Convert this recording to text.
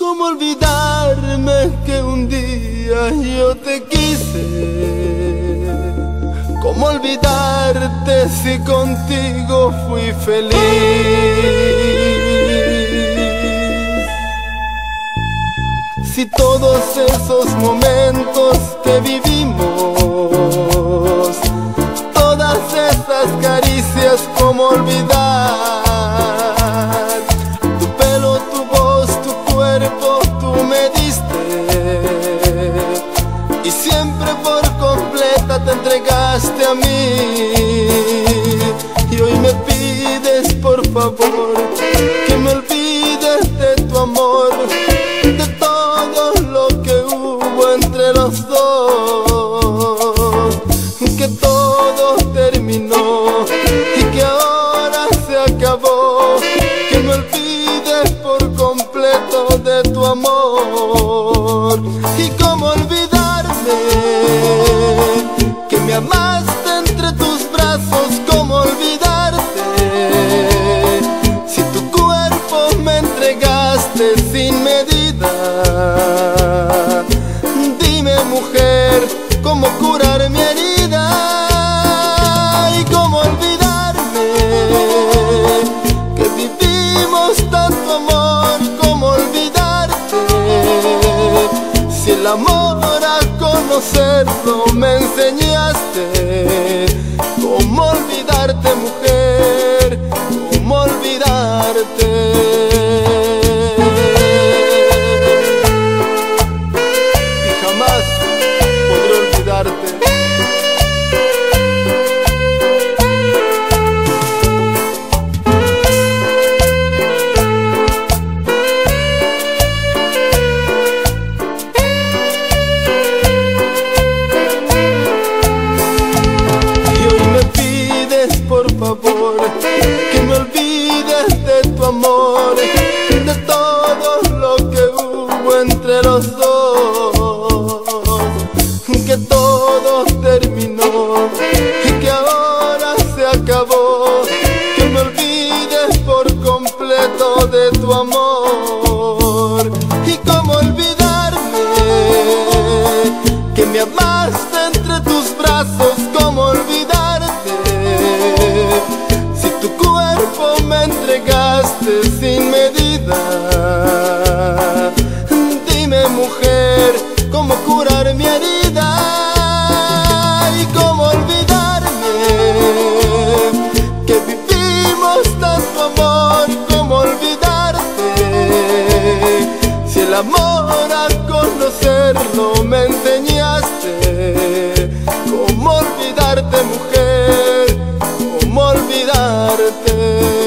¿Cómo olvidarme que un día yo te quise? ¿Cómo olvidarte si contigo fui feliz? Si todos esos momentos que vivimos, todas esas caricias, ¿cómo olvidar? Tu pelo, tu voz, tu cuerpo, tú me diste, y siempre por completa te entregaste a mí. Y hoy me pides por favor que me olvides de tu amor, de todo lo que hubo entre los dos, que todo terminó y que ahora se acabó. Que me olvides por completo de tu amor. Y cómo olvidarme que me amaste entre tus brazos. Cómo olvidarte si tu cuerpo me entregaste sin medida. Dime, mujer, ¿cómo curar mi herida? Y cómo olvidarme que vivimos tanto amor. Cómo olvidarte si el amor a conocerlo me enseñaste. ¿Cómo olvidarte, mujer? ¿Cómo olvidarte? Por favor, que me olvides de tu amor, de todo lo que hubo entre los dos, que todo terminó y que ahora se acabó. Que me olvides por completo de tu amor. Y cómo olvidarme que me amaste entre tus brazos. Cómo olvidarte si tu cuerpo me entregaste sin medida. Dime, mujer, ¿cómo curar mi herida? Y cómo olvidarme que vivimos tanto amor. Cómo olvidarte si el amor a conocerlo me enseñaste. ¿Cómo olvidarte, mujer? ¿Cómo olvidarte?